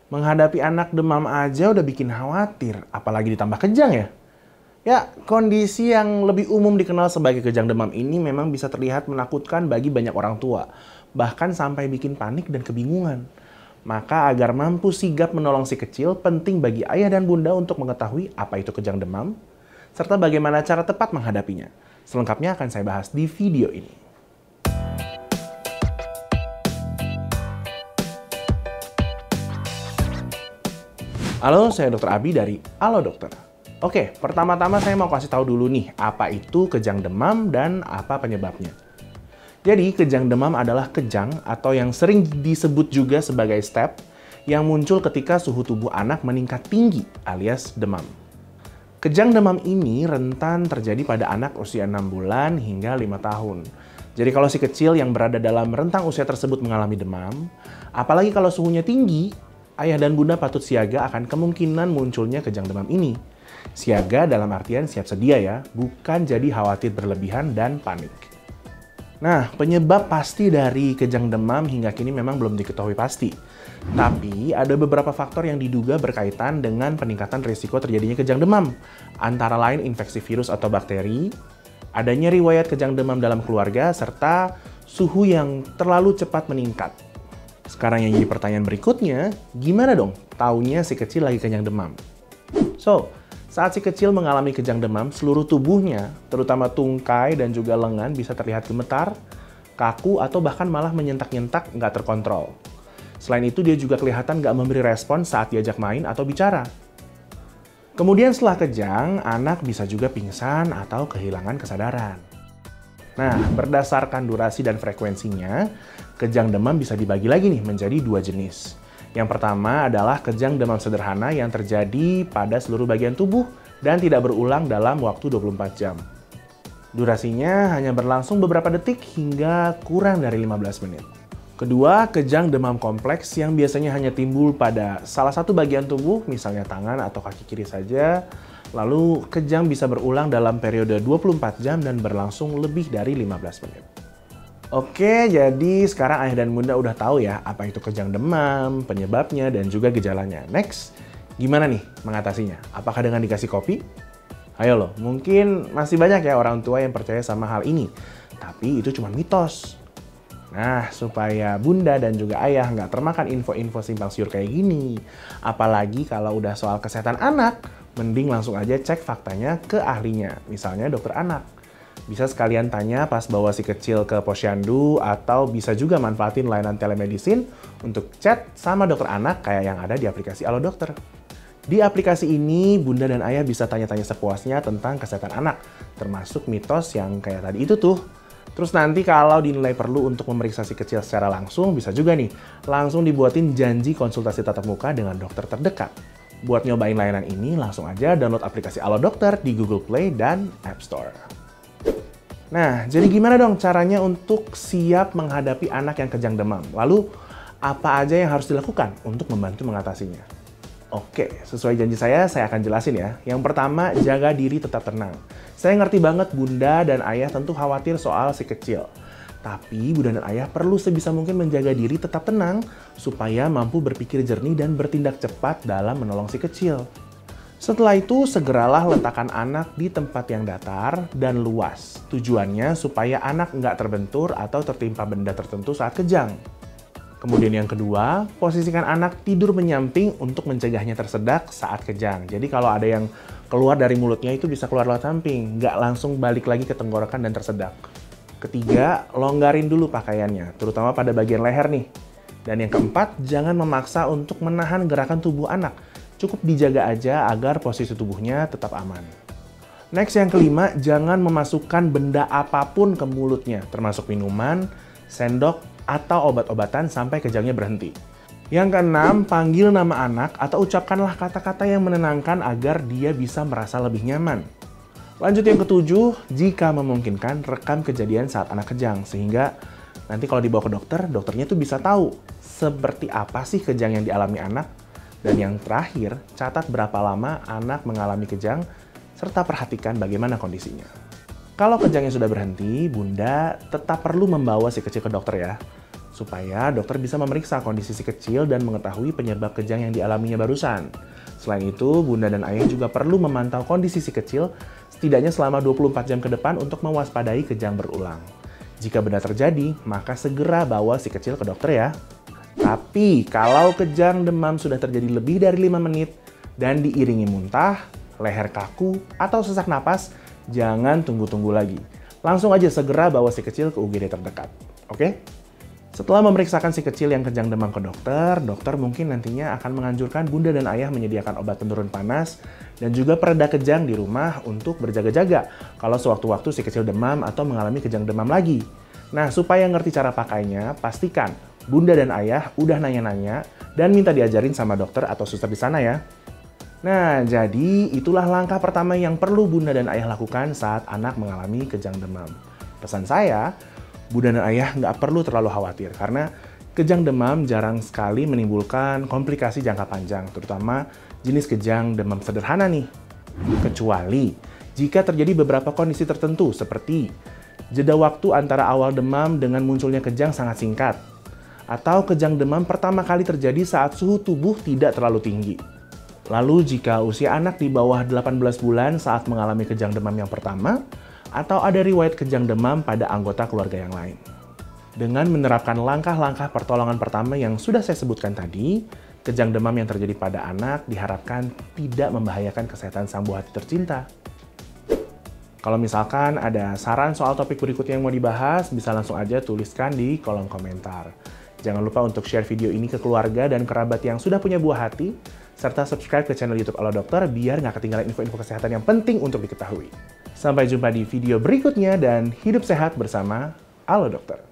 Menghadapi anak demam aja udah bikin khawatir, apalagi ditambah kejang ya. Ya, kondisi yang lebih umum dikenal sebagai kejang demam ini memang bisa terlihat menakutkan bagi banyak orang tua, bahkan sampai bikin panik dan kebingungan. Maka agar mampu sigap menolong si kecil, penting bagi ayah dan bunda untuk mengetahui apa itu kejang demam, serta bagaimana cara tepat menghadapinya. Selengkapnya akan saya bahas di video ini. Halo, saya Dr. Abi dari Halo Dokter. Oke, pertama-tama saya mau kasih tahu dulu nih, apa itu kejang demam dan apa penyebabnya. Jadi, kejang demam adalah kejang atau yang sering disebut juga sebagai step yang muncul ketika suhu tubuh anak meningkat tinggi alias demam. Kejang demam ini rentan terjadi pada anak usia 6 bulan hingga 5 tahun. Jadi kalau si kecil yang berada dalam rentang usia tersebut mengalami demam, apalagi kalau suhunya tinggi, ayah dan bunda patut siaga akan kemungkinan munculnya kejang demam ini. Siaga dalam artian siap sedia ya, bukan jadi khawatir berlebihan dan panik. Nah, penyebab pasti dari kejang demam hingga kini memang belum diketahui pasti. Tapi ada beberapa faktor yang diduga berkaitan dengan peningkatan risiko terjadinya kejang demam. Antara lain infeksi virus atau bakteri, adanya riwayat kejang demam dalam keluarga, serta suhu yang terlalu cepat meningkat. Sekarang yang jadi pertanyaan berikutnya, gimana dong taunya si kecil lagi kejang demam? Saat si kecil mengalami kejang demam, seluruh tubuhnya, terutama tungkai dan juga lengan bisa terlihat gemetar, kaku, atau bahkan malah menyentak-nyentak nggak terkontrol. Selain itu, dia juga kelihatan nggak memberi respon saat diajak main atau bicara. Kemudian setelah kejang, anak bisa juga pingsan atau kehilangan kesadaran. Nah, berdasarkan durasi dan frekuensinya, kejang demam bisa dibagi lagi nih menjadi dua jenis. Yang pertama adalah kejang demam sederhana yang terjadi pada seluruh bagian tubuh dan tidak berulang dalam waktu 24 jam. Durasinya hanya berlangsung beberapa detik hingga kurang dari 15 menit. Kedua, kejang demam kompleks yang biasanya hanya timbul pada salah satu bagian tubuh, misalnya tangan atau kaki kiri saja. Lalu, kejang bisa berulang dalam periode 24 jam dan berlangsung lebih dari 15 menit. Oke, jadi sekarang ayah dan bunda udah tahu ya apa itu kejang demam, penyebabnya, dan juga gejalanya. Next, gimana nih mengatasinya? Apakah dengan dikasih kopi? Ayo loh, mungkin masih banyak ya orang tua yang percaya sama hal ini. Tapi itu cuma mitos. Nah, supaya bunda dan juga ayah nggak termakan info-info simpang siur kayak gini, apalagi kalau udah soal kesehatan anak, mending langsung aja cek faktanya ke ahlinya, misalnya dokter anak. Bisa sekalian tanya pas bawa si kecil ke posyandu, atau bisa juga manfaatin layanan telemedicine untuk chat sama dokter anak kayak yang ada di aplikasi Halo Dokter. Di aplikasi ini, bunda dan ayah bisa tanya-tanya sepuasnya tentang kesehatan anak, termasuk mitos yang kayak tadi itu tuh. Terus nanti kalau dinilai perlu untuk memeriksa si kecil secara langsung, bisa juga nih, langsung dibuatin janji konsultasi tatap muka dengan dokter terdekat. Buat nyobain layanan ini, langsung aja download aplikasi Halo Dokter di Google Play dan App Store. Nah, jadi gimana dong caranya untuk siap menghadapi anak yang kejang demam? Lalu, apa aja yang harus dilakukan untuk membantu mengatasinya? Oke, sesuai janji saya akan jelasin ya. Yang pertama, jaga diri tetap tenang. Saya ngerti banget bunda dan ayah tentu khawatir soal si kecil. Tapi bunda dan ayah perlu sebisa mungkin menjaga diri tetap tenang supaya mampu berpikir jernih dan bertindak cepat dalam menolong si kecil. Setelah itu, segeralah letakkan anak di tempat yang datar dan luas. Tujuannya supaya anak nggak terbentur atau tertimpa benda tertentu saat kejang. Kemudian yang kedua, posisikan anak tidur menyamping untuk mencegahnya tersedak saat kejang. Jadi kalau ada yang keluar dari mulutnya itu bisa keluar lewat samping, nggak langsung balik lagi ke tenggorokan dan tersedak. Ketiga, longgarin dulu pakaiannya, terutama pada bagian leher nih. Dan yang keempat, jangan memaksa untuk menahan gerakan tubuh anak. Cukup dijaga aja agar posisi tubuhnya tetap aman. Next, yang kelima, jangan memasukkan benda apapun ke mulutnya, termasuk minuman, sendok, atau obat-obatan sampai kejangnya berhenti. Yang keenam, panggil nama anak atau ucapkanlah kata-kata yang menenangkan agar dia bisa merasa lebih nyaman. Lanjut yang ketujuh, jika memungkinkan, rekam kejadian saat anak kejang, sehingga nanti kalau dibawa ke dokter, dokternya tuh bisa tahu seperti apa sih kejang yang dialami anak. Dan yang terakhir, catat berapa lama anak mengalami kejang, serta perhatikan bagaimana kondisinya. Kalau kejangnya sudah berhenti, bunda tetap perlu membawa si kecil ke dokter ya, supaya dokter bisa memeriksa kondisi si kecil dan mengetahui penyebab kejang yang dialaminya barusan. Selain itu, bunda dan ayah juga perlu memantau kondisi si kecil setidaknya selama 24 jam ke depan untuk mewaspadai kejang berulang. Jika benar terjadi, maka segera bawa si kecil ke dokter ya. Tapi, kalau kejang demam sudah terjadi lebih dari 5 menit dan diiringi muntah, leher kaku, atau sesak napas, jangan tunggu-tunggu lagi. Langsung aja segera bawa si kecil ke UGD terdekat. Oke? Setelah memeriksakan si kecil yang kejang demam ke dokter, dokter mungkin nantinya akan menganjurkan bunda dan ayah menyediakan obat penurun panas dan juga pereda kejang di rumah untuk berjaga-jaga kalau sewaktu-waktu si kecil demam atau mengalami kejang demam lagi. Nah, supaya ngerti cara pakainya, pastikan bunda dan ayah udah nanya-nanya dan minta diajarin sama dokter atau suster di sana ya. Nah, jadi itulah langkah pertama yang perlu bunda dan ayah lakukan saat anak mengalami kejang demam. Pesan saya, bunda dan ayah nggak perlu terlalu khawatir karena kejang demam jarang sekali menimbulkan komplikasi jangka panjang, terutama jenis kejang demam sederhana nih. Kecuali jika terjadi beberapa kondisi tertentu seperti jeda waktu antara awal demam dengan munculnya kejang sangat singkat, atau kejang demam pertama kali terjadi saat suhu tubuh tidak terlalu tinggi. Lalu jika usia anak di bawah 18 bulan saat mengalami kejang demam yang pertama, atau ada riwayat kejang demam pada anggota keluarga yang lain. Dengan menerapkan langkah-langkah pertolongan pertama yang sudah saya sebutkan tadi, kejang demam yang terjadi pada anak diharapkan tidak membahayakan kesehatan sang buah hati tercinta. Kalau misalkan ada saran soal topik berikutnya yang mau dibahas, bisa langsung aja tuliskan di kolom komentar. Jangan lupa untuk share video ini ke keluarga dan kerabat yang sudah punya buah hati, serta subscribe ke channel YouTube Alo Dokter biar nggak ketinggalan info-info kesehatan yang penting untuk diketahui. Sampai jumpa di video berikutnya dan hidup sehat bersama Alo Dokter.